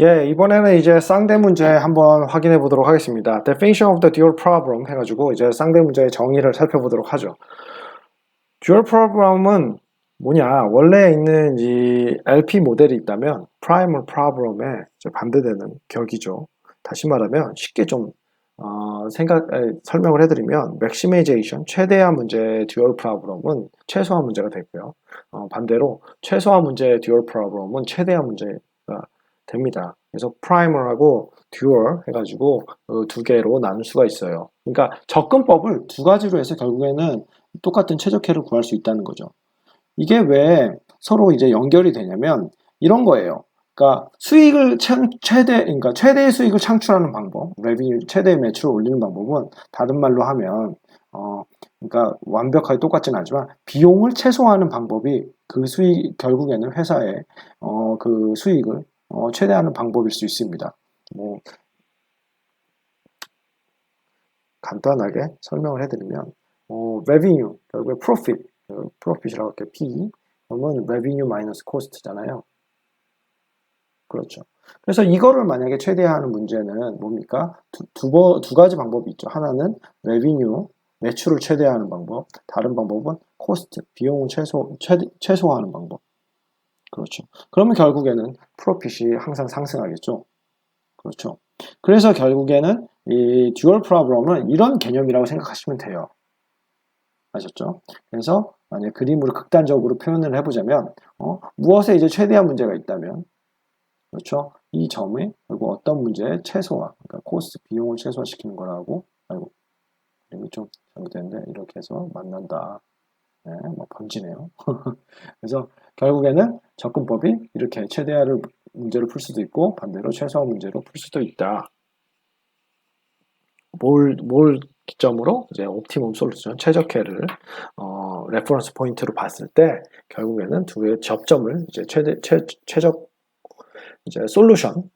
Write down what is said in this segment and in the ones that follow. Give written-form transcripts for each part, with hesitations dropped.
예, 이번에는 이제 쌍대 문제 한번 확인해 보도록 하겠습니다. Definition of the dual problem 해가지고 이제 쌍대 문제의 정의를 살펴보도록 하죠. dual problem은 뭐냐? 원래 있는 이 LP 모델이 있다면 primal problem에 이제 반대되는 격이죠. 다시 말하면 쉽게 좀 설명을 해드리면 maximization 최대화 문제의 dual problem은 최소화 문제가 되고요. 반대로 최소화 문제의 dual problem은 최대화 문제가 됩니다. 그래서 primal하고 dual 해가지고 두 개로 나눌 수가 있어요. 그러니까 접근법을 두 가지로 해서 결국에는 똑같은 최적화를 구할 수 있다는 거죠. 이게 왜 서로 이제 연결이 되냐면 이런 거예요. 그러니까 수익을 그러니까 최대의 수익을 창출하는 방법, 레비뉴 최대의 매출을 올리는 방법은 다른 말로 하면 그러니까 완벽하게 똑같진 않지만 비용을 최소화하는 방법이 그 수익 결국에는 회사의 그 수익을 최대화하는 방법일 수 있습니다. 뭐 간단하게 설명을 해드리면 revenue 결국에 profit이라고 할게요. P 그러면 revenue 마이너스 cost잖아요. 그렇죠. 그래서 이거를 만약에 최대화하는 문제는 뭡니까? 두 가지 방법이 있죠. 하나는 revenue 매출을 최대화하는 방법, 다른 방법은 cost 비용을 최소화하는 방법. 그렇죠. 그러면 결국에는 profit이 항상 상승하겠죠. 그렇죠. 그래서 결국에는 이 듀얼 프로블럼은 이런 개념이라고 생각하시면 돼요. 아셨죠? 그래서 만약 그림으로 극단적으로 표현을 해보자면 무엇에 이제 최대한 문제가 있다면 그렇죠? 이 점에 그리고 어떤 문제의 최소화, 그러니까 코스트 비용을 최소화시키는 거라고 아이고 그림이 좀 잘못됐는데 이렇게 해서 만난다. 네, 뭐 번지네요. 그래서 결국에는 접근법이 이렇게 최대화를 문제를 풀 수도 있고 반대로 최소화 문제로 풀 수도 있다. 뭘 기점으로 이제 옵티멈 솔루션 최적화를 레퍼런스 포인트로 봤을 때 결국에는 두 개의 접점을 이제 최적 이제 솔루션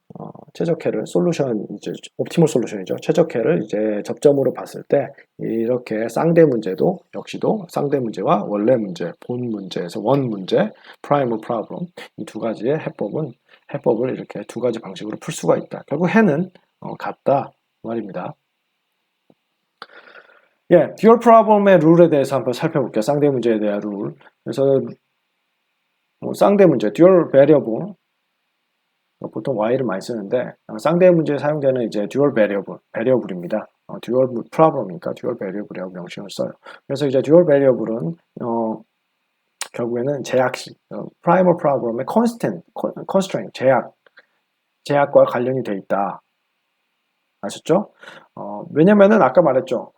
최적화를 솔루션 이제 옵티멀 솔루션이죠. 최적화를 이제 접점으로 봤을 때 이렇게 쌍대 문제도 역시도 쌍대 문제와 원래 문제, 본 문제에서 원 문제, 프라이머 프로블럼 이 두 가지의 해법을 이렇게 두 가지 방식으로 풀 수가 있다. 결국 해는 같다 말입니다. 예, 듀얼 프로블럼의 룰에 대해서 한번 살펴볼게요. 쌍대 문제에 대한 룰. 그래서 쌍대 문제, 듀얼 베리어블 보통 Y를 많이 쓰는데 쌍대 문제에 사용되는 이제 듀얼 베리어블입니다. 듀얼 프로블럼이니까 듀얼 베리어블이라고 명칭을 써요. 그래서 이제 듀얼 베리어블은 결국에는 제약식, 프라이머 프로블럼의 constraint, 제약과 관련이 돼 있다. 아셨죠? 왜냐면은 아까 말했죠.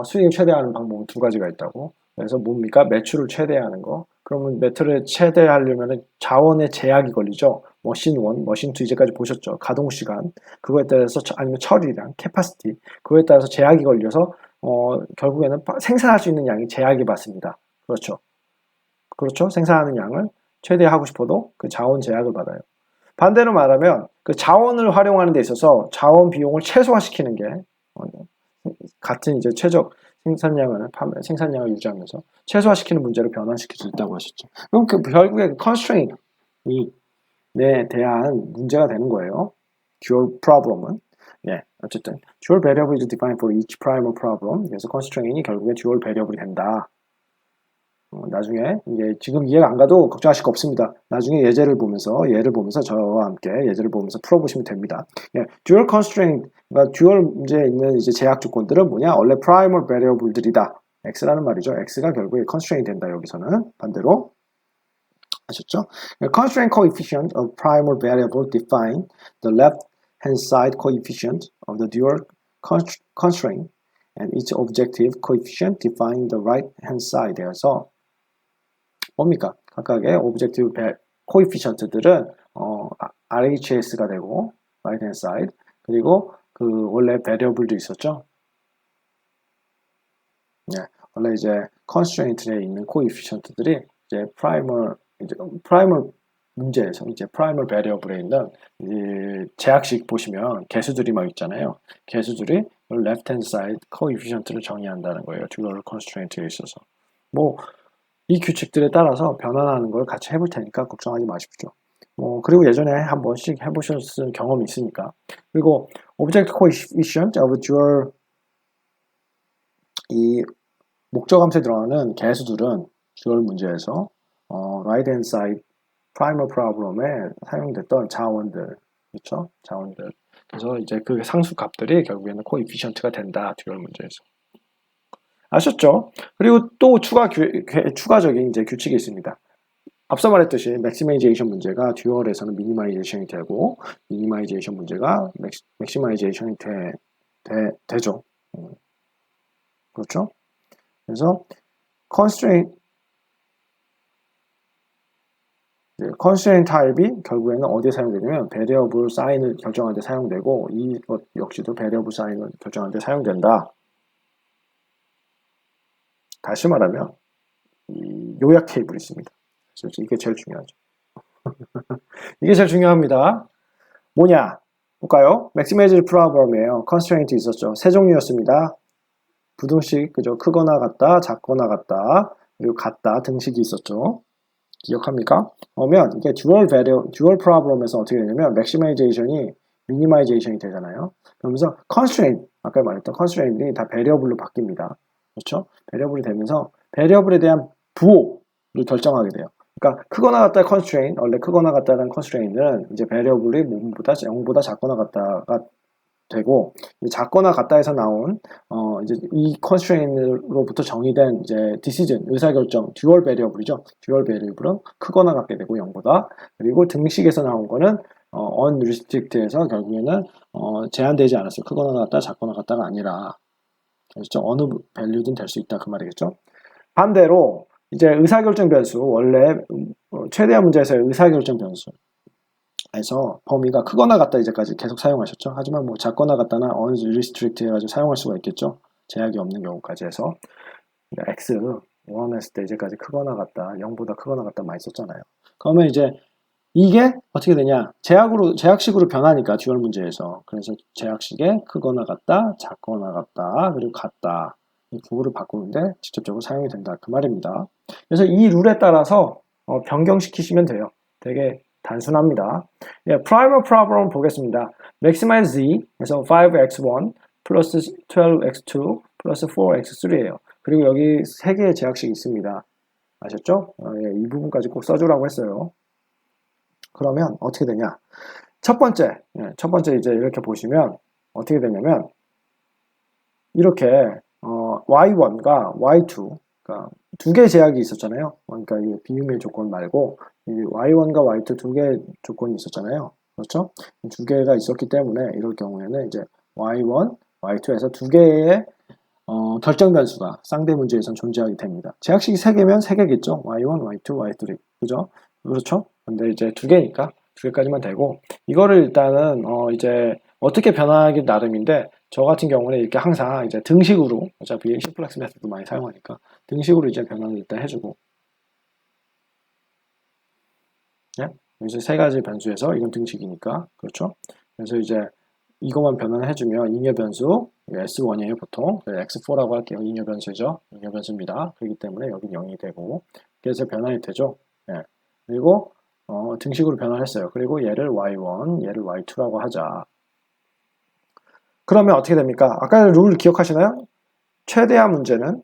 수익을 최대화하는 방법은 두 가지가 있다고. 그래서 뭡니까? 매출을 최대화하는 거. 그러면 매출을 최대화하려면 자원의 제약이 걸리죠. 머신 1, 머신 2 이제까지 보셨죠. 가동 시간. 그거에 따라서 아니면 처리량, 캐파시티. 그거에 따라서 제약이 걸려서 결국에는 생산할 수 있는 양이 제약이 받습니다. 그렇죠. 그렇죠. 생산하는 양을 최대화하고 싶어도 그 자원 제약을 받아요. 반대로 말하면 그 자원을 활용하는 데 있어서 자원 비용을 최소화시키는 게 같은 이제 최적 생산량을 유지하면서 최소화시키는 문제로 변환시킬 수 있다고 하셨죠. 그럼 그 결국에 constraint이 대한 문제가 되는 거예요. dual problem은. 예, 어쨌든 dual variable is defined for each primal problem. 그래서 constraint이 결국에 dual variable이 된다. 나중에 이게 지금 이해가 안 가도 걱정하실 거 없습니다. 나중에 예를 보면서 저와 함께 예제를 보면서 풀어보시면 됩니다. 예, dual constraint, 그러니까 dual 문제에 있는 이제 제약 조건들은 뭐냐? 원래 primal variable들이다. x라는 말이죠. x가 결국에 constraint 된다. 여기서는 반대로 아셨죠? Constraint coefficient of primal variable define the left-hand side coefficient of the dual constraint, and each objective coefficient define the right-hand side에서 뭡니까? 각각의 오브젝티브 코이피션트들은 RHS가 되고 right hand side 그리고 그 원래 베리어블도 있었죠. 네, 원래 이제 constraint에 있는 코이피션트들이 이제 primal 문제에서 이제 primal variable에 있는 이 제약식 보시면 개수들이 막 있잖아요. 개수들이 left hand side coefficient를 정의한다는 거예요. dual constraint에 있어서. 뭐 이 규칙들에 따라서 변환하는 걸 같이 해볼 테니까 걱정하지 마십시오. 그리고 예전에 한 번씩 해보셨을 경험이 있으니까. 그리고 object coefficient of dual 이 목적함수에 들어가는 개수들은 dual 문제에서 right hand side primer problem에 사용됐던 자원들, 그렇죠? 자원들. 그래서 이제 그 상수 값들이 결국에는 coefficient가 된다, dual 문제에서. 아셨죠? 그리고 또 추가적인 이제 규칙이 있습니다. 앞서 말했듯이 맥시마이제이션 문제가 듀얼에서는 미니마이제이션이 되고 미니마이제이션 문제가 맥시마이제이션이 되죠. 그렇죠? 그래서 constraint 타입이 결국에는 어디에 사용되냐면 베리어블 사인을 결정하는 데 사용되고 이것 역시도 베리어블 사인을 결정하는 데 사용된다. 다시 말하면 이 요약 테이블이 있습니다. 그래서 이게 제일 중요하죠. 이게 제일 중요합니다. 뭐냐? 볼까요? 맥시마이즈 프로그램이에요. 컨스트레인트 있었죠. 세 종류였습니다. 부등식, 그죠? 크거나 같다, 작거나 같다, 그리고 같다 등식이 있었죠. 기억합니까? 그러면 이게 듀얼 프로그램에서 어떻게 되냐면 맥시마이제이션이 미니마이제이션이 되잖아요. 그러면서 컨스트레인트, 아까 말했던 컨스트레인트이 다 베리어블로 바뀝니다. 그렇죠? 베리어블이 되면서 베리어블에 대한 부호를 결정하게 돼요. 그러니까 크거나 같다의 컨스트레인트, 원래 크거나 같다는 컨스트레인트는 이제 베리어블이 0보다 작거나 같다가 되고 작거나 같다에서 나온 이제 이 컨스트레인트로부터 정의된 이제 디시전 의사결정 듀얼 베리어블이죠. 듀얼 베리어블은 크거나 같게 되고 0보다 그리고 등식에서 나온 거는 unrestricted에서 결국에는 제한되지 않았어요. 크거나 같다, 작거나 같다가 아니라 그렇죠? 어느 밸류든 될 수 있다 그 말이겠죠. 반대로 이제 의사결정 변수 원래 최대한 문제에서의 의사결정 변수 에서 범위가 크거나 같다 이제까지 계속 사용하셨죠. 하지만 뭐 작거나 같다나 unrestricted 해가지고 사용할 수가 있겠죠. 제약이 없는 경우까지 해서 그러니까 x 1 했을 때 이제까지 크거나 같다 0보다 크거나 같다 많이 썼잖아요. 그러면 이제 이게 어떻게 되냐 제약식으로 변하니까 듀얼 문제에서 그래서 제약식에 크거나 같다 작거나 같다 그리고 같다 이 구호를 바꾸는데 직접적으로 사용이 된다 그 말입니다. 그래서 이 룰에 따라서 변경시키시면 돼요. 되게 단순합니다. 예, primer problem 보겠습니다. maximize z 그래서 5x1 플러스 12x2 플러스 4x3예요. 그리고 여기 3개의 제약식이 있습니다. 아셨죠? 예, 이 부분까지 꼭 써주라고 했어요. 그러면 어떻게 되냐? 첫 번째 이제 이렇게 보시면 어떻게 되냐면 이렇게 y1과 y2 그러니까 두 개의 제약이 있었잖아요. 그러니까 이 비음의 조건 말고 이 y1과 y2 두 개의 조건이 있었잖아요. 그렇죠? 두 개가 있었기 때문에 이럴 경우에는 이제 y1, y2에서 두 개의 결정 변수가 쌍대 문제에선 존재하게 됩니다. 제약식이 3개면 3개겠죠. y1, y2, y3. 그죠? 그렇죠? 근데 이제 두 개니까 두 개까지만 되고 이거를 일단은 이제 어떻게 변화하기 나름인데 저 같은 경우는 이렇게 항상 이제 등식으로 어차피 심플렉스 메소드 많이 사용하니까 등식으로 이제 변환을 일단 해주고 예? 여기서 세 가지 변수에서 이건 등식이니까 그렇죠? 그래서 이제 이것만 변환을 해주면 잉여 변수 S1이에요 보통 X4라고 할게요. 잉여 변수죠. 잉여 변수입니다. 그렇기 때문에 여기 0이 되고 그래서 변환이 되죠. 예. 그리고 등식으로 변환했어요. 그리고 얘를 Y1, 얘를 Y2라고 하자. 그러면 어떻게 됩니까? 아까 룰 기억하시나요? 최대한 문제는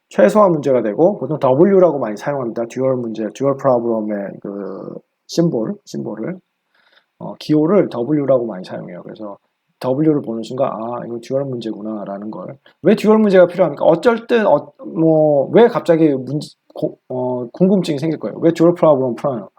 최소화 문제가 되고 보통 W라고 많이 사용합니다. 듀얼 문제, 듀얼 프로블럼의 그 심볼을 기호를 W라고 많이 사용해요. 그래서 W를 보는 순간 이거 듀얼 문제구나 라는 걸. 왜 듀얼 문제가 필요합니까? 어쩔 땐 왜 갑자기 궁금증이 생길 거예요. 왜 듀얼 프로블럼 풀어요?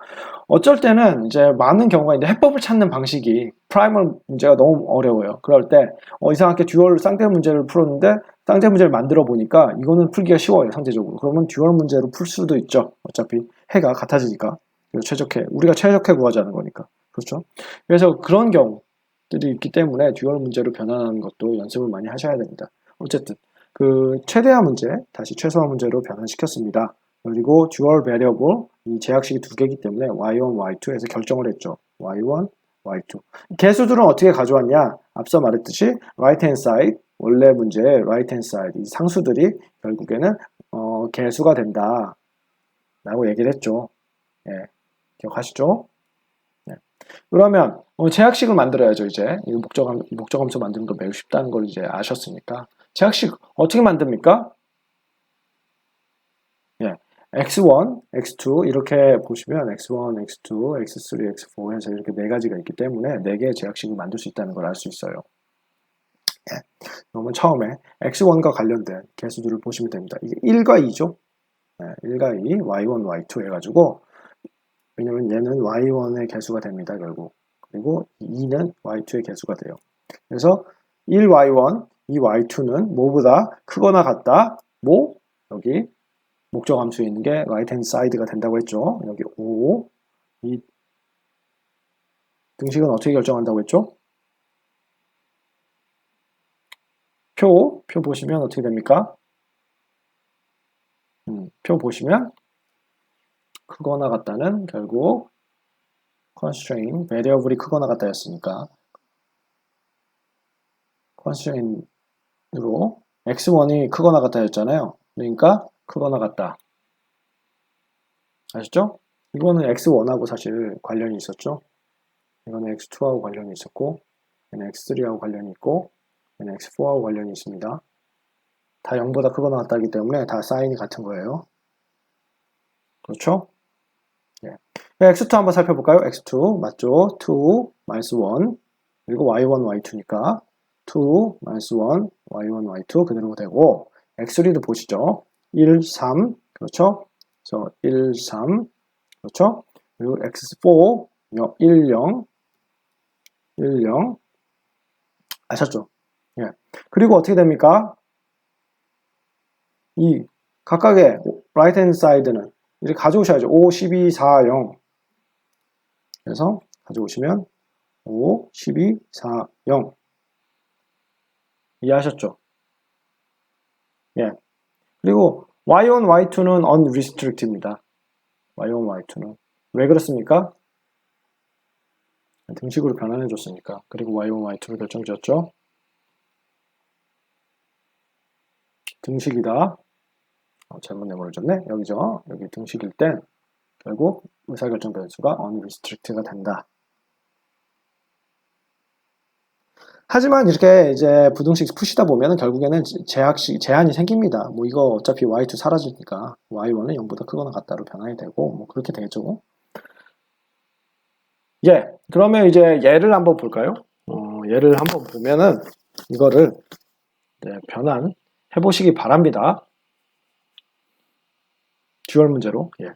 어쩔 때는 이제 많은 경우가 있는데 해법을 찾는 방식이 프라이멀 문제가 너무 어려워요. 그럴 때 이상하게 듀얼 쌍대 문제를 풀었는데 쌍대 문제를 만들어 보니까 이거는 풀기가 쉬워요. 상대적으로. 그러면 듀얼 문제로 풀 수도 있죠. 어차피 해가 같아지니까. 우리가 최적해 구하자는 거니까. 그렇죠? 그래서 그런 경우들이 있기 때문에 듀얼 문제로 변환하는 것도 연습을 많이 하셔야 됩니다. 어쨌든 그 최대화 문제 다시 최소화 문제로 변환시켰습니다. 그리고 듀얼 베리어블 이 제약식이 두 개이기 때문에 y1, y2에서 결정을 했죠. y1, y2. 개수들은 어떻게 가져왔냐? 앞서 말했듯이 right hand side 원래 문제의 right hand side 이 상수들이 결국에는 개수가 된다 라고 얘기를 했죠. 예, 기억하시죠? 그러면 제약식을 만들어야죠. 이제 이 목적함수 만드는 거 매우 쉽다는 걸 이제 아셨으니까 제약식 어떻게 만듭니까? 예, x1, x2 이렇게 보시면 x1, x2, x3, x4 해서 이렇게 네 가지가 있기 때문에 네 개의 제약식을 만들 수 있다는 걸 알 수 있어요. 예, 그러면 처음에 x1과 관련된 개수들을 보시면 됩니다. 이게 1과 2죠. 예, 1과 2, y1, y2 해가지고 왜냐면 얘는 y1의 개수가 됩니다. 결국. 그리고 2는 y2의 개수가 돼요. 그래서 1y1, 2y2는 뭐보다 크거나 같다. 뭐? 여기 목적 함수에 있는 게 right hand side가 된다고 했죠. 여기 5, 이 등식은 어떻게 결정한다고 했죠? 표 보시면 어떻게 됩니까? 표 보시면 크거나 같다는 결국 constraint, variable이 크거나 같다였으니까 constraint으로 x1이 크거나 같다였잖아요. 그러니까 크거나 같다. 아셨죠? 이거는 x1하고 사실 관련이 있었죠. 이거는 x2하고 관련이 있었고 얘는 x3하고 관련이 있고 얘는 x4하고 관련이 있습니다. 다 0보다 크거나 같다기 때문에 다 사인이 같은 거예요. 그렇죠? 예. x2 한번 살펴볼까요? x2 맞죠? 2, 마이너스 1 그리고 y1, y2니까 2, 마이너스 1, y1, y2 그대로 되고 x3도 보시죠. 1, 3 그렇죠? 그래서 1, 3 그렇죠? 그리고 x4 1, 0 1, 0 아셨죠? 예. 그리고 어떻게 됩니까? 이 각각의 right hand side는 이렇게 가져오셔야죠. 5, 12, 4, 0 그래서 가져오시면 5, 12, 4, 0 이해하셨죠? 예. 그리고 y1, y2는 unrestricted입니다. y1, y2는 왜 그렇습니까? 등식으로 변환해 줬으니까. 그리고 y1, y2를 결정지었죠. 등식이다. 잘못 내버려졌네. 여기죠. 여기 등식일 땐 결국 의사결정 변수가 unrestricted가 된다. 하지만 이렇게 이제 부등식 푸시다 보면 결국에는 제한이 생깁니다. 뭐 이거 어차피 y2 사라지니까 y1은 0보다 크거나 같다로 변환이 되고 뭐 그렇게 되죠. 예, 그러면 이제 예를 한번 볼까요? 예를 한번 보면은 이거를 변환해 보시기 바랍니다. 듀얼 문제로. 예.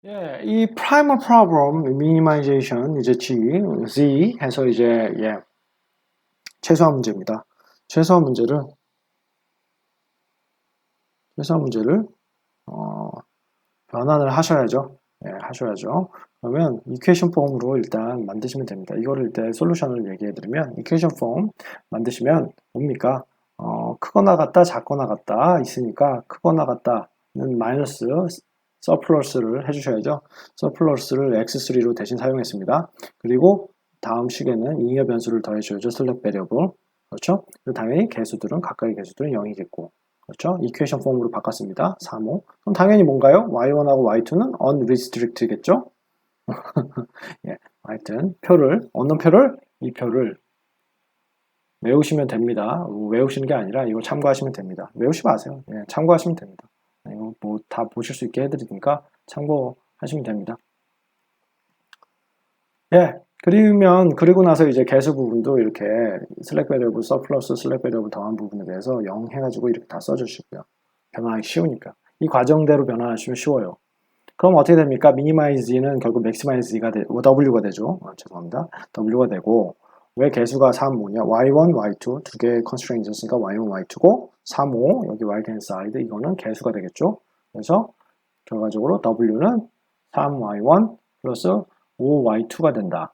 예, 이 primal problem minimization 이제 Z 해서 이제 최소화 문제입니다. 최소화 문제를 변환을 하셔야죠. 예, 하셔야죠. 그러면 이퀘이션 폼으로 일단 만드시면 됩니다. 이거를 일단 솔루션을 얘기해 드리면 이퀘이션 폼 만드시면 뭡니까? 크거나 같다, 작거나 같다 있으니까 크거나 같다는 마이너스 서플러스를 해주셔야죠. 서플러스를 x3로 대신 사용했습니다. 그리고 다음 식에는 잉여 변수를 더해줘야죠. 슬랙 베리어블. 그렇죠? 그리고 당연히 개수들은 각각의 개수들은 0이겠고 그렇죠? 이퀘이션 폼으로 바꿨습니다. 3호. 그럼 당연히 뭔가요? y1하고 y2는 unrestricted겠죠? 예, 하여튼 어느 표를? 이 표를 외우시면 됩니다. 외우시는 게 아니라 이걸 참고하시면 됩니다. 외우지 마세요. 예, 참고하시면 됩니다. 이거 뭐 다 보실 수 있게 해드리니까 참고하시면 됩니다. 예, 그리고 나서 이제 개수 부분도 이렇게 슬랙 베리어블 서플러스 슬랙 베리어블 더한 부분에 대해서 0 해가지고 이렇게 다 써주시고요. 변화하기 쉬우니까. 이 과정대로 변화하시면 쉬워요. 그럼 어떻게 됩니까? 미니마이즈는 결국 맥시마이즈가 W가 되죠. 죄송합니다. W가 되고 왜 개수가 3, 5냐? Y1, Y2 두 개의 컨스트레인트 있으니까 Y1, Y2고 3, 5 여기 right hand side 이거는 개수가 되겠죠. 그래서 결과적으로 W는 3Y1 플러스 5Y2가 된다.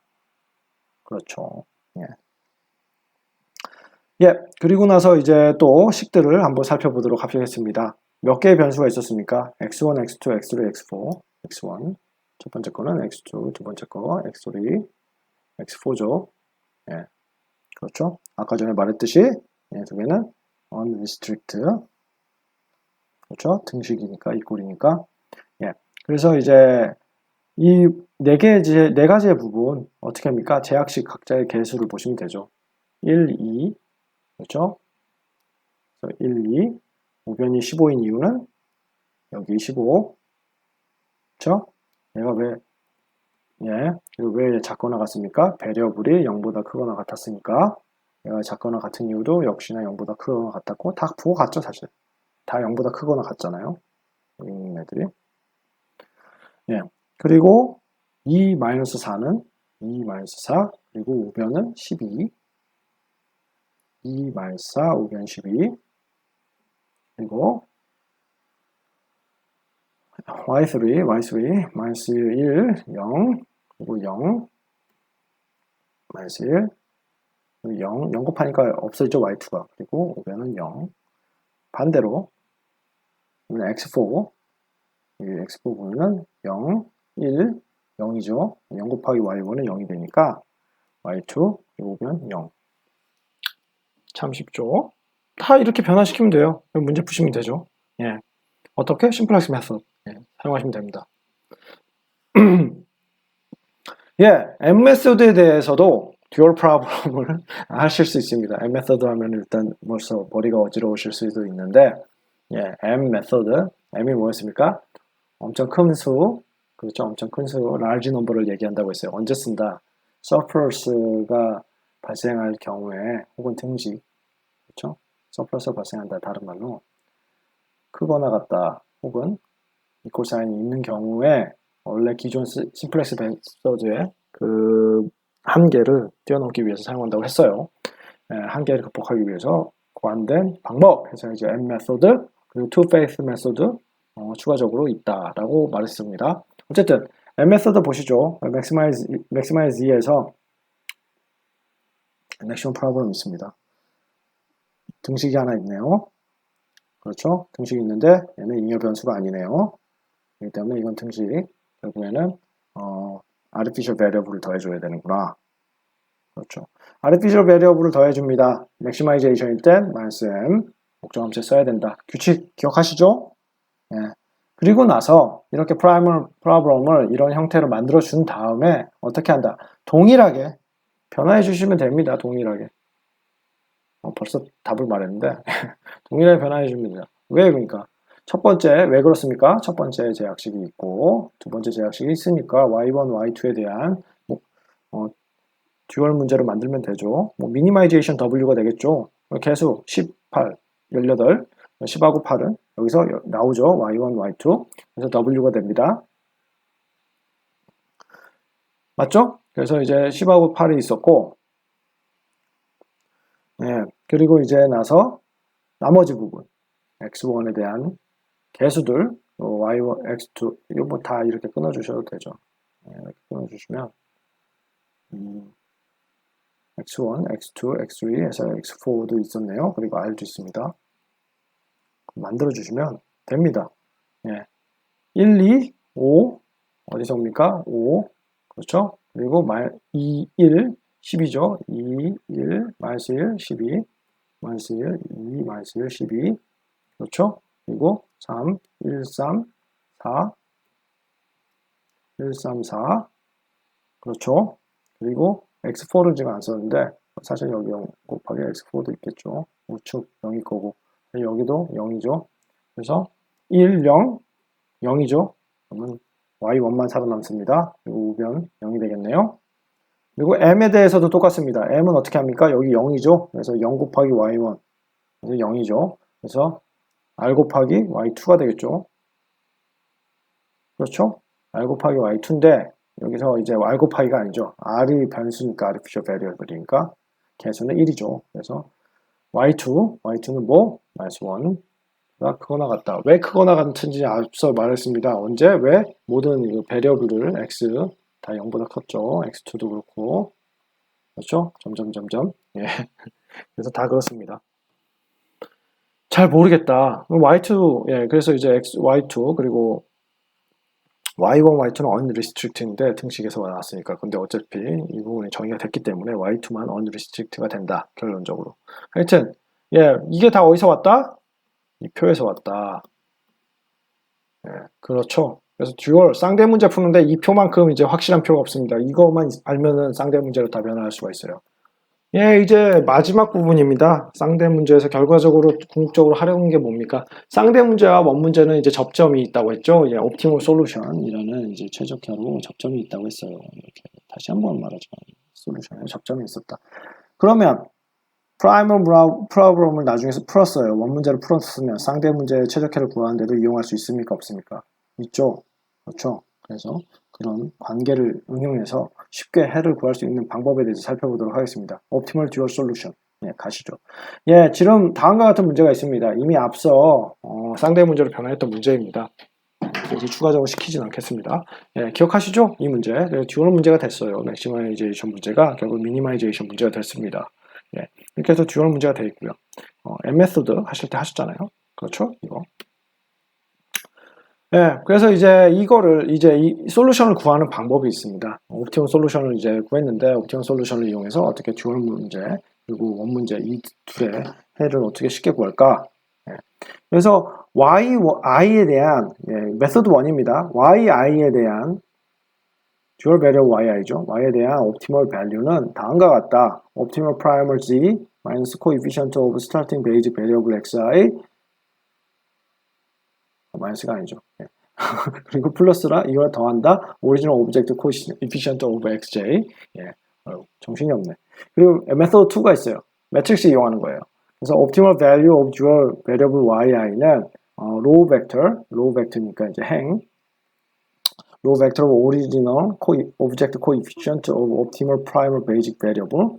그렇죠. 예. 예, 그리고 나서 이제 또 식들을 한번 살펴보도록 하겠습니다. 몇 개의 변수가 있었습니까? x1, x2, x3, x4, x1 첫 번째 거는 x2, 두 번째 거 x3, x4죠. 예, 그렇죠. 아까 전에 말했듯이 두 개는 unrestricted 그렇죠. 등식이니까 이 꼴이니까 예, 그래서 이제 이 네 가지의 부분 어떻게 합니까? 제약식 각자의 개수를 보시면 되죠. 1, 2 그렇죠. 1, 2 우변이 15인 이유는 여기 15 그렇죠? 얘가 왜 작거나 같습니까? 배려불이 0보다 크거나 같았으니까 얘가 작거나 같은 이유도 역시나 0보다 크거나 같았고 다 부호 같죠 사실 다 0보다 크거나 같잖아요 여기 있는 애들이 예. 그리고 2-4는 2-4 그리고 우변은 12 2-4 우변 12 그리고 y3 마이너스 1 0 그리고 0 마이너스 1 0 곱하니까 없어지죠 y2가 그리고 우변은 0 반대로 x4 이 x4 보면은 0 1 0이죠 0 곱하기 y1은 0이 되니까 y2 그리고 우변 0 참 쉽죠 다 이렇게 변화시키면 돼요 문제 푸시면 되죠 예. 어떻게? 심플렉스 메소드 사용하시면 됩니다 예, M 메소드에 대해서도 듀얼 프로블럼을 하실 수 있습니다. M 메소드 하면 일단 벌써 머리가 어지러우실 수도 있는데, 예, M 메소드, M이 뭐였습니까? 엄청 큰 수, 그렇죠? 엄청 큰 수, large number를 얘기한다고 했어요. 언제 쓴다? 서플러스가 발생할 경우에, 혹은 등식, 그렇죠? 서플러스가 발생한다, 다른 말로 크거나 같다, 혹은 이퀄 사인이 있는 경우에 원래 기존 심플렉스 메소드의 그 한계를 뛰어넘기 위해서 사용한다고 했어요. 한계를 극복하기 위해서 고안된 방법 해서 이제 M 메소드 그리고 two phase 메소드 추가적으로 있다라고 말했습니다. 어쨌든 M 메소드 보시죠. maximize E에서 maximum problem 있습니다. 등식이 하나 있네요. 그렇죠? 등식이 있는데 얘는 잉여 변수가 아니네요. 그렇기 때문에 이건 등식 결국에는 artificial variable을 더해줘야 되는구나. 그렇죠. artificial variable을 더해줍니다. maximization일 땐 -m 목적함수에 써야 된다. 규칙 기억하시죠? 예. 그리고 나서 이렇게 primal problem을 이런 형태로 만들어 준 다음에 어떻게 한다? 동일하게 변화해 주시면 됩니다. 동일하게. 벌써 답을 말했는데 동일하게 변화해 줍니다. 왜 그러니까? 첫 번째 왜 그렇습니까? 첫 번째 제약식이 있고 두 번째 제약식이 있으니까 y1, y2에 대한 듀얼 문제로 만들면 되죠. 미니마이제이션 W가 되겠죠. 개수 18, 18, 10하고 8은 여기서 나오죠. y1, y2. 그래서 W가 됩니다. 맞죠? 그래서 이제 10하고 8이 있었고, 예, 그리고 이제 나서 나머지 부분, x1에 대한 개수들, y1, x2, 이거 뭐 다 이렇게 끊어주셔도 되죠. 예, 이렇게 끊어주시면, x1, x2, x3 해서 x4도 있었네요. 그리고 r도 있습니다. 만들어주시면 됩니다. 예. 1, 2, 5, 어디서 옵니까? 5, 그렇죠? 그리고 2, 1, 10이죠. 2, 1, 마이너스 1, 12, 마이너스 1, 2, 마이너스 1, 12, 그렇죠? 그리고 3, 1, 3, 4, 1, 3, 4, 그렇죠? 그리고 x4를 지금 안 썼는데 사실 여기 0 곱하기 x4도 있겠죠. 우측 0일 거고 여기도 0이죠. 그래서 1, 0, 0이죠. 그러면 y1만 살아남습니다. 그리고 우변 0이 되겠네요. 그리고 m에 대해서도 똑같습니다. m은 어떻게 합니까? 여기 0이죠. 그래서 0 곱하기 y1 그래서 0이죠. 그래서 r 곱하기 y2가 되겠죠. 그렇죠? r 곱하기 y2인데 여기서 이제 r 곱하기가 아니죠. r이 변수니까 artificial variable이니까 개수는 1이죠. 그래서 y2는 뭐? -1. 가 크거나 같다. 왜 크거나 같은지 앞서 말했습니다. 언제? 왜? 모든 베리어블을 x 다 0보다 컸죠. x2도 그렇고 그렇죠? 점점점점 예. 그래서 다 그렇습니다. 잘 모르겠다. y2 예. 그래서 이제 y2 그리고 y1, y2는 unrestricted인데 등식에서 나왔으니까 근데 어차피 이 부분이 정의가 됐기 때문에 y2만 unrestricted가 된다. 결론적으로. 하여튼 예. 이게 다 어디서 왔다? 이 표에서 왔다. 예, 그렇죠. 그래서 듀얼 쌍대 문제 푸는데 이 표만큼 이제 확실한 표가 없습니다. 이것만 알면은 쌍대 문제로 다 변화할 수가 있어요. 예, 이제 마지막 부분입니다. 쌍대 문제에서 결과적으로 궁극적으로 하려는 게 뭡니까? 쌍대 문제와 원 문제는 이제 접점이 있다고 했죠. 예, 옵티멀 솔루션이라는 이제 최적화로 접점이 있다고 했어요. 이렇게 다시 한번 말하자면 솔루션에 접점이 있었다. 그러면 프라이머 프로브럼을 나중에 풀었어요. 원 문제를 풀었으면 쌍대 문제의 최적화를 구하는데도 이용할 수 있습니까? 없습니까? 있죠. 그렇죠. 그래서 그런 관계를 응용해서 쉽게 해를 구할 수 있는 방법에 대해서 살펴보도록 하겠습니다. 옵티멀 듀얼 솔루션. 예, 가시죠. 예, 지금 다음과 같은 문제가 있습니다. 이미 앞서 쌍대 문제로 변화했던 문제입니다. 이제 추가적으로 시키진 않겠습니다. 예, 기억하시죠? 이 문제. 듀얼 문제가 됐어요. 맥시마이제이션 문제가 결국 미니마이제이션 문제가 됐습니다. 예, 이렇게 해서 듀얼 문제가 되어 있고요. 엠메소드 하실 때 하셨잖아요. 그렇죠? 이거. 예, 그래서 이제 이거를 이제 이 솔루션을 구하는 방법이 있습니다. 옵티멀 솔루션을 이제 구했는데 옵티멀 솔루션을 이용해서 어떻게 듀얼 문제 그리고 원 문제 이 둘의 해를 어떻게 쉽게 구할까? 예. 그래서 yi에 대한 메소드 1입니다. yi에 대한 듀얼 배리어 yi죠. y에 대한 옵티멀 밸류는 다음과 같다. 옵티멀 프라이멀 z 마이너스 코에피션트 오브 스타팅 베이직 베리어블 xi 마이너스가 아니죠. 예. 그리고 플러스라 이걸 더한다. 오리지널 오브젝트 코에피션트 오브 xj. 예. 정신이 없네. 그리고 메소드 2가 있어요. 매트릭스 이용하는 거예요. 그래서 optimal value of dual variable yi는 row 벡터니까 이제 행 row vector of original object coefficient of optimal primal basic variable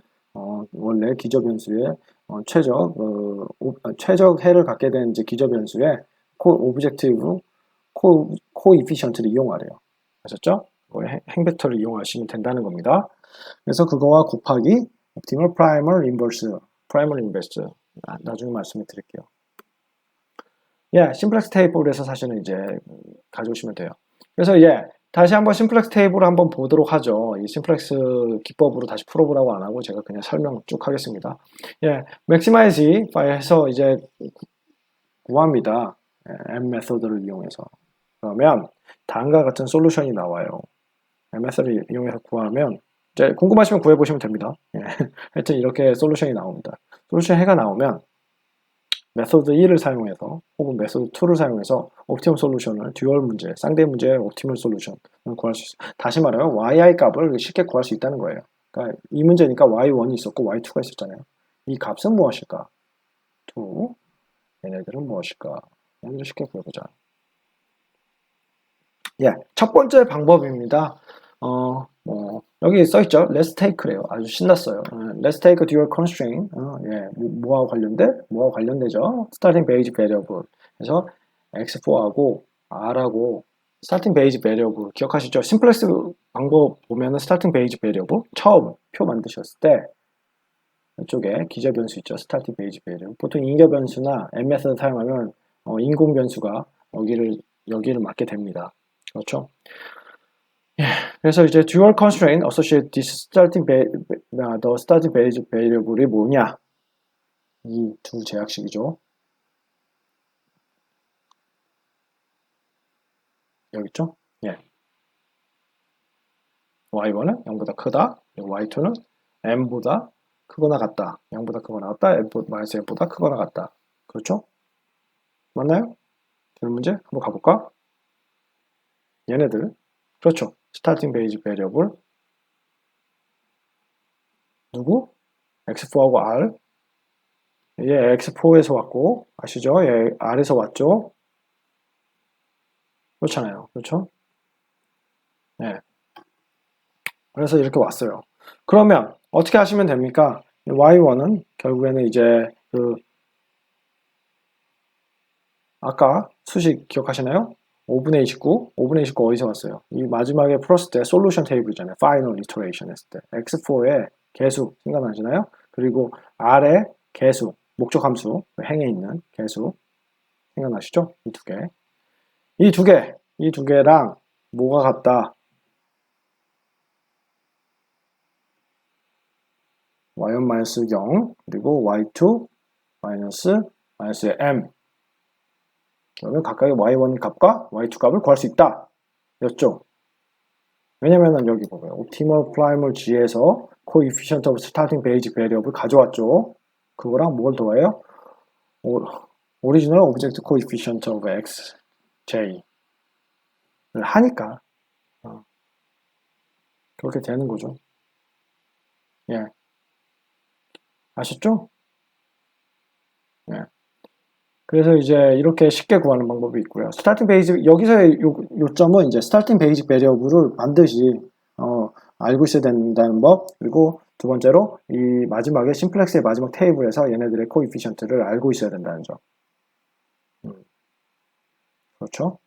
원래 기저변수의 최적 해를 갖게 된 이제 기저변수의 오브젝티브 코이피션트를 이용하래요. 아셨죠? 행벡터를 이용하시면 된다는 겁니다. 그래서 그거와 곱하기 optimal primal inverse 나중에 말씀을 드릴게요. 예, 심플렉스 테이블에서 사실은 이제 가져오시면 돼요. 그래서 예, 다시 한번 심플렉스 테이블을 한번 보도록 하죠. 이 심플렉스 기법으로 다시 풀어보라고 안 하고 제가 그냥 설명 쭉 하겠습니다. 예, maximize 해서 이제 구합니다. 예, m 메소드를 이용해서. 그러면 다음과 같은 솔루션이 나와요. m 메소드를 이용해서 구하면 이제 궁금하시면 구해보시면 됩니다. 예, 하여튼 이렇게 솔루션이 나옵니다. 솔루션 해가 나오면 메소드 1을 사용해서 혹은 메소드 2를 사용해서 옵티멀 솔루션을 듀얼 문제, 쌍대 문제의 옵티멀 솔루션을 구할 수 있어요. 다시 말하면 yi 값을 쉽게 구할 수 있다는 거예요. 그러니까 이 문제니까 y1이 있었고 y2가 있었잖아요. 이 값은 무엇일까? 2. 얘네들은 무엇일까? 얘네들 쉽게 구해보자. 예, 첫 번째 방법입니다. 여기 써있죠. Let's take래요. 아주 신났어요. Let's take a dual constraint. 예, 뭐와 관련되죠? starting base variable. 그래서 x4하고 r하고 starting base variable 기억하시죠? 심플렉스 방법 보면은 starting base variable 처음 표 만드셨을 때 이쪽에 기저 변수 있죠. starting base variable. 보통 인겨 변수나 m 메서드 사용하면 인공 변수가 여기를 맡게 됩니다. 그렇죠? 예, 그래서 이제 dual constraint associate this the starting base variable이 뭐냐? 이 두 제약식이죠. 여기 있죠? 예. y1은 0보다 크다. y2는 m보다 크거나 같다. 0보다 크거나 같다. m보다 크거나 같다. 그렇죠? 맞나요? 두 문제 한번 가볼까? 얘네들. 그렇죠. starting base variable 누구? x4하고 r. 얘 x4에서 왔고 아시죠? 얘 r에서 왔죠? 그렇잖아요. 그렇죠? 네. 그래서 이렇게 왔어요. 그러면 어떻게 하시면 됩니까? y1은 결국에는 이제 아까 수식 기억하시나요? 5분의 29, 5분의 29 어디서 왔어요? 이 마지막에 풀었을 때 솔루션 테이블이잖아요. 파이널 이터레이션 했을 때. x4의 개수 생각나시나요? 그리고 r의 개수, 목적 함수, 행에 있는 개수 생각나시죠? 이 두 개. 이 두 개랑 뭐가 같다? y1-0 그리고 y2 -m 그러면 각각의 y1 값과 y2 값을 구할 수 있다 였죠. 왜냐면은 여기 보면 optimal primal g에서 coefficient of starting base variable 가져왔죠. 그거랑 뭘 더해요? original object coefficient of x, j를 하니까 그렇게 되는 거죠. 예, 아셨죠? 예. 그래서 이제 이렇게 쉽게 구하는 방법이 있고요. 스타팅 베이직 여기서의 요점은 이제 스타팅 베이직 베리어블을 반드시 알고 있어야 된다는 법. 그리고 두 번째로 이 마지막에 심플렉스의 마지막 테이블에서 얘네들의 코이피션트를 알고 있어야 된다는 점. 그렇죠?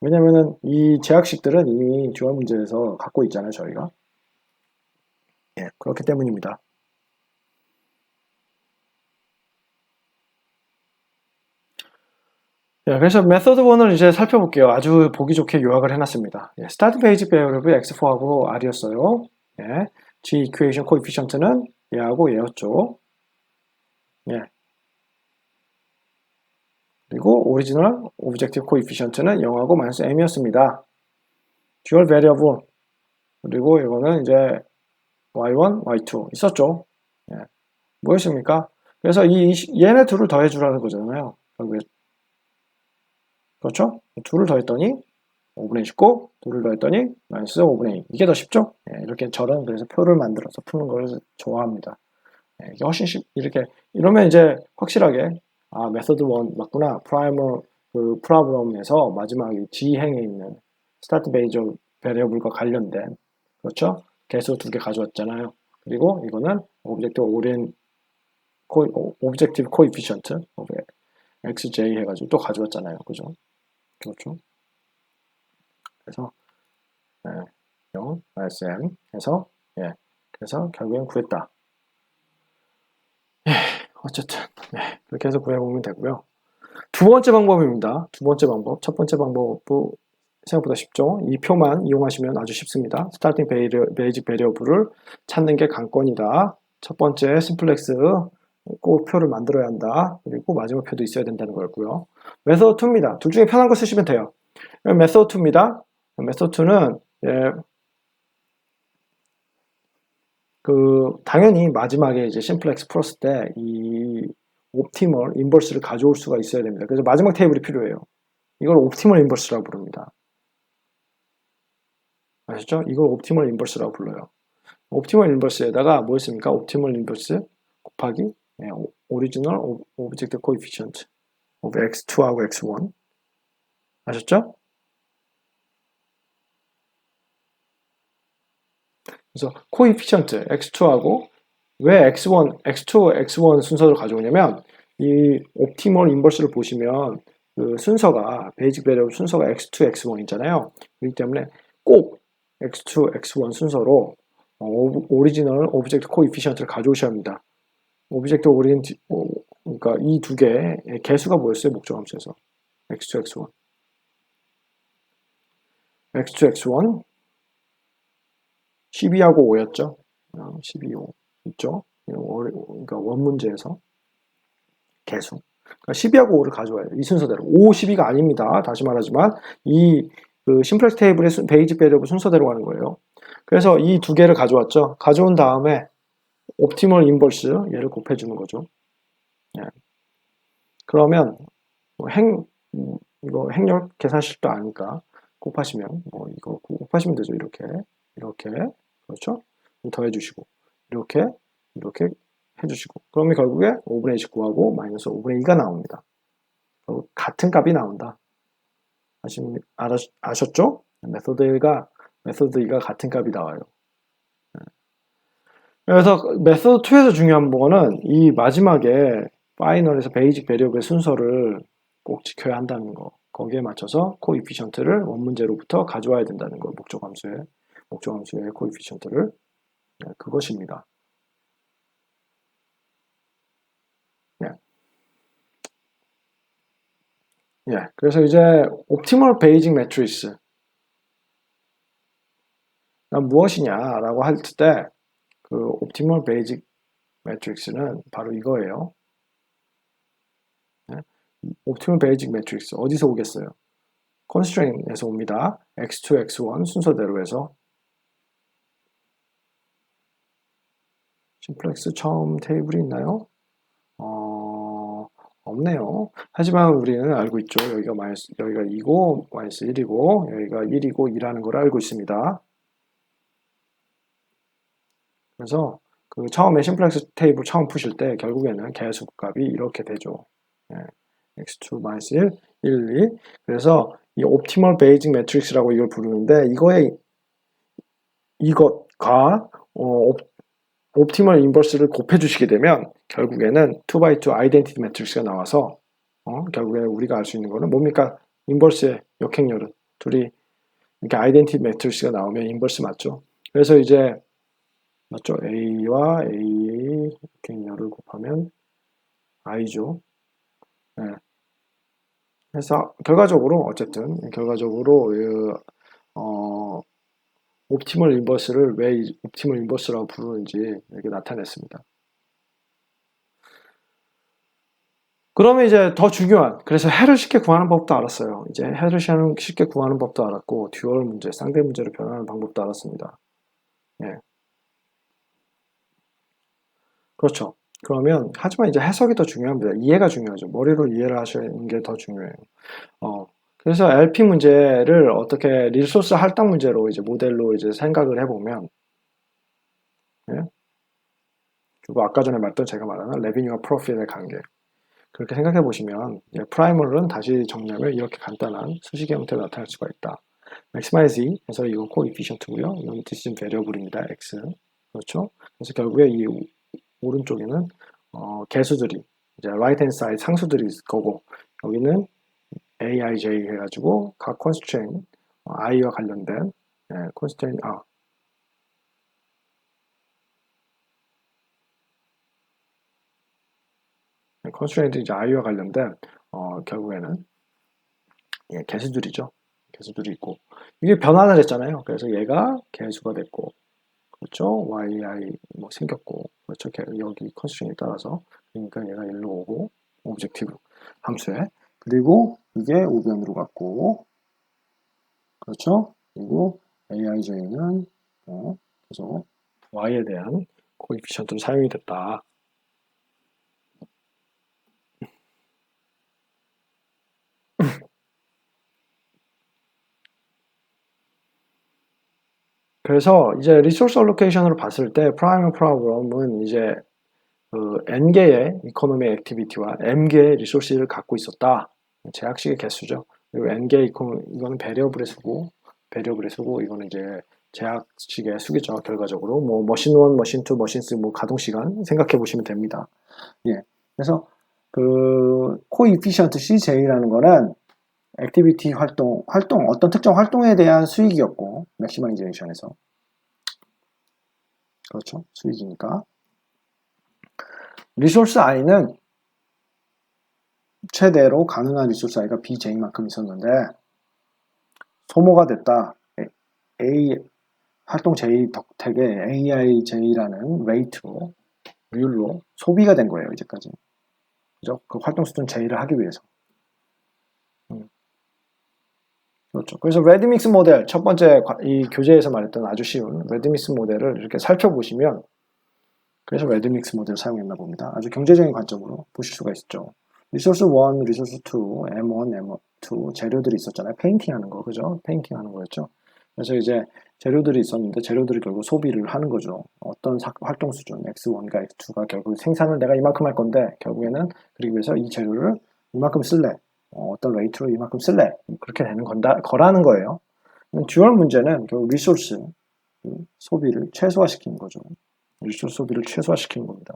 왜냐면은 이 제약식들은 이미 주어 문제에서 갖고 있잖아요, 저희가. 예, 그렇기 때문입니다. 예, 그래서 메서드 1을 이제 살펴볼게요. 아주 보기 좋게 요약을 해놨습니다. 예, 스타팅 베이직 베어리블 x4하고 r이었어요. 예, g 이퀘이션 코에피션트는 얘하고 얘였죠. 예. 그리고 오리지널 오브젝티브 코에피션트는 0하고 마이너스 m이었습니다. 듀얼 베리어블 그리고 이거는 이제 y1, y2 있었죠. 예. 뭐였습니까? 그래서 얘네 둘을 더해주라는 거잖아요. 결국에 그렇죠? 둘을 더했더니 5분의 19, 둘을 더했더니 마이너스 5분의 2. 이게 더 쉽죠? 예, 이렇게 저는 그래서 표를 만들어서 푸는 걸 좋아합니다. 예, 이게 훨씬 이렇게 이러면 이제 확실하게 메서드 1 맞구나. 프라이머 그 프로블럼에서 마지막에 G행에 있는 스타트 베이저 베리어블과 관련된 그렇죠? 개수 두 개 가져왔잖아요. 그리고 이거는 오브젝티브 코이피션트 XJ 해가지고 또 가져왔잖아요. 그죠? 그렇죠? 그래서 0, SM 해서 예, 그래서 결국엔 구했다. 예, 어쨌든 그렇게 해서 구해보면 되고요. 두 번째 방법입니다. 두 번째 방법. 첫 번째 방법도 생각보다 쉽죠. 이 표만 이용하시면 아주 쉽습니다. 스타팅 베이직 베리어블을 찾는 게 관건이다. 첫 번째 심플렉스 꼭 표를 만들어야 한다. 그리고 마지막 표도 있어야 된다는 거였고요. 메서드 2입니다. 둘 중에 편한 거 쓰시면 돼요. 메서드 2입니다. 메서드 2는 당연히 마지막에 이제 심플렉스 풀었을 때 이 옵티멀 인버스를 가져올 수가 있어야 됩니다. 그래서 마지막 테이블이 필요해요. 이걸 옵티멀 인버스라고 부릅니다. 아시죠? 이걸 옵티멀 인버스라고 불러요. 옵티멀 인버스에다가 뭐 있습니까? 옵티멀 인버스 곱하기 오리지널 오브젝트 코에피션트 of x2하고 x1 아셨죠? 그래서 코이피션트 x2하고 왜 x1, x2, x1 순서를 가져오냐면 이 옵티멀 인버스를 보시면 그 순서가 베이직 베리어블 순서가 x2, x1 있잖아요. 그렇기 때문에 꼭 x2, x1 순서로 오리지널 오브젝트 코이피션트를 가져오셔야 합니다. 오브젝트 오리엔티 그러니까 이 두 개의 개수가 뭐였어요? 목적 함수에서 x2, x1 x2, x1 12하고 5였죠. 12, 5 있죠. 그러니까 원 문제에서 개수. 그러니까 12하고 5를 가져와야 돼요. 이 순서대로. 5, 12가 아닙니다. 다시 말하지만 그 심플렉스 테이블의 베이직 베리어블 순서대로 가는 거예요. 그래서 이 두 개를 가져왔죠. 가져온 다음에 옵티멀 인버스 얘를 곱해주는 거죠. 예. 그러면 뭐 이거 행렬 계산식도 아니까 곱하시면 이거 곱하시면 되죠. 이렇게 그렇죠? 더해주시고 이렇게 해주시고 그러면 결국에 5분의 29하고 마이너스 5분의 2가 나옵니다. 같은 값이 나온다. 아셨죠? 메소드 2가 같은 값이 나와요. 그래서 메소드 2에서 중요한 거는 이 마지막에 파이널에서 베이직 베리어블의 순서를 꼭 지켜야 한다는 거. 거기에 맞춰서 코이피션트를 원문제로부터 가져와야 된다는 거. 목적 함수의 코이피션트를. 그것입니다. 그래서 이제 옵티멀 베이직 매트리스가 무엇이냐라고 할 때 그 옵티멀 베이직 매트릭스는 바로 이거예요. 옵티멀 베이직 매트릭스 어디서 오겠어요? constraint에서 옵니다. x2, x1 순서대로 해서 심플렉스 처음 테이블이 있나요? 없네요. 하지만 우리는 알고 있죠. 여기가 2고 마이너스 1이고 여기가 1이고 2라는 걸 알고 있습니다. 그래서 그 처음에 심플렉스 테이블 처음 푸실 때 결국에는 개수값이 이렇게 되죠. x2 마이너스 1, 1, 2. 그래서 이 옵티멀 베이직 매트릭스라고 이걸 부르는데 이것과 옵티멀 인버스를 곱해주시게 되면 결국에는 2x2 아이덴티티 매트릭스가 나와서 결국에 우리가 알 수 있는 거는 뭡니까? 인버스의 역행렬은 둘이 이렇게 아이덴티티 매트릭스가 나오면 인버스 맞죠? 그래서 이제 맞죠? A와 A 역행렬을 곱하면 I죠. 네. 그래서 결과적으로 옵티멀 인버스를 왜 옵티멀 인버스라고 부르는지 이렇게 나타냈습니다. 그러면 이제 더 중요한, 그래서 해를 쉽게 구하는 법도 알았어요. 이제 해를 쉽게 구하는 법도 알았고, 듀얼 문제, 쌍대 문제로 변하는 방법도 알았습니다. 예. 그렇죠. 그러면, 하지만 이제 해석이 더 중요합니다. 이해가 중요하죠. 머리로 이해를 하시는 게 더 중요해요. 그래서 LP 문제를 어떻게 리소스 할당 문제로 이제 모델로 이제 생각을 해보면, 예? 그리고 아까 전에 제가 말하는 레비뉴와 프로핏의 관계. 그렇게 생각해 보시면 프라이멀은 다시 정리하면 이렇게 간단한 수식의 형태로 나타날 수가 있다. maximize 해서 이건 코에피션트고요. 이건 decision variable입니다. x. 그렇죠? 그래서 결국에 이 오른쪽에는 개수들이 이제 right hand side 상수들이 있을 거고 여기는 aij 해가지고 각 constraint i와 관련된 constraint constraint 이제 i와 관련된 결국에는 개수들이죠. 개수들이 있고 이게 변환을 했잖아요. 그래서 얘가 개수가 됐고 그렇죠. yi 뭐 생겼고 그렇죠. 여기 컨스트레인에 따라서 그러니까 얘가 일로 오고 오브젝티브 함수에 그리고 이게 우변으로 갔고 그렇죠. 그리고 aij는 그래서 y에 대한 코에피션트로 사용이 됐다. 그래서 이제 리소스 알로케이션으로 봤을 때 프라이머 프로그램은 이제 그 n개의 이코노미 액티비티와 m개의 리소스를 갖고 있었다. 제약식의 개수죠. 그리고 n개 이거는 베리어블의 수고 이거는 이제 제약식의 수겠죠. 결과적으로 뭐 머신 1, 머신 2, 머신 3 뭐 가동 시간 생각해 보시면 됩니다. 예. 그래서 그 코이피션트 CJ라는 거는 액티비티 활동 어떤 특정 활동에 대한 수익이었고 맥시마이제이션에서 그렇죠. 수익이니까. 리소스 I는 최대로 가능한 리소스 I가 BJ만큼 있었는데 소모가 됐다. A 활동 J 덕택에 AIJ라는 웨이트로 뮬로 소비가 된 거예요. 이제까지. 그죠? 그 활동 수준 J를 하기 위해서. 그렇죠. 그래서 레드믹스 모델 첫 번째 이 교재에서 말했던 아주 쉬운 레드믹스 모델을 이렇게 살펴보시면 그래서 레드믹스 모델을 사용했나 봅니다. 아주 경제적인 관점으로 보실 수가 있죠. 리소스 1, 리소스 2, M1, M2 재료들이 있었잖아요. 페인팅 하는 거, 그죠? 페인팅 하는 거였죠. 그래서 이제 재료들이 있었는데 재료들이 결국 소비를 하는 거죠. 어떤 활동 수준, X1과 X2가 결국 생산을 내가 이만큼 할 건데 결국에는 그러기 위해서 이 재료를 이만큼 쓸래. 어떤 레이트로 이만큼 쓸래. 그렇게 되는 거라는 거예요. 듀얼 문제는 결국 리소스 소비를 최소화시키는 거죠. 리소스 소비를 최소화시키는 겁니다.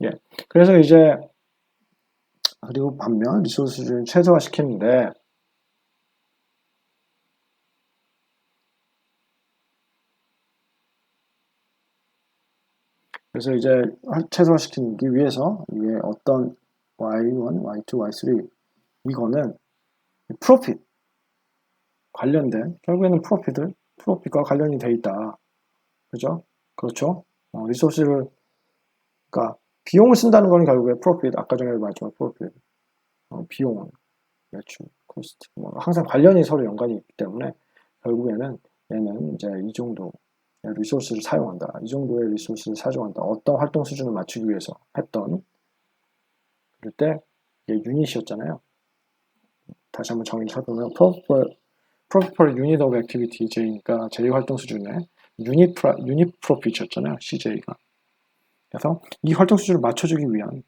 예. 그래서 이제 그리고 반면 리소스를 최소화시키는데 그래서 이제 최소화시키기 위해서 이게 어떤 Y1, Y2, Y3 이거는 프로핏 관련된 결국에는 프로핏과 관련이 돼 있다. 그죠? 그렇죠? 리소스를 그러니까 비용을 쓴다는 거는 결국에 프로핏 아까 전에 말했지만 프로핏 비용 매출 코스트 뭐 항상 관련이 서로 연관이 있기 때문에 결국에는 얘는 이제 이 정도 리소스를 사용한다. 이 정도의 리소스를 사용한다. 어떤 활동 수준을 맞추기 위해서 했던 그럴 때 이게 유닛이었잖아요. 다시 한번 정의를 살펴보면 profit per unit of activity J니까 J 활동 수준의 유닛 프로핏이었잖아요. CJ가. 그래서 이 활동 수준을 맞춰주기 위한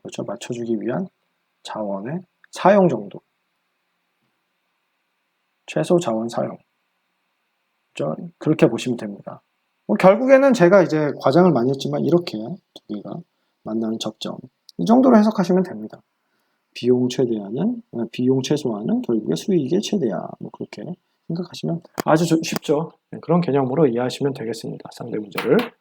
그렇죠. 맞춰주기 위한 자원의 사용 정도. 최소 자원 사용. 그렇게 보시면 됩니다. 결국에는 제가 이제 과장을 많이 했지만 이렇게 두 개가 만나는 접점 이 정도로 해석하시면 됩니다. 비용 최소화는 결국에 수익의 최대야. 뭐 그렇게 생각하시면 아주 쉽죠. 그런 개념으로 이해하시면 되겠습니다. 상대 문제를.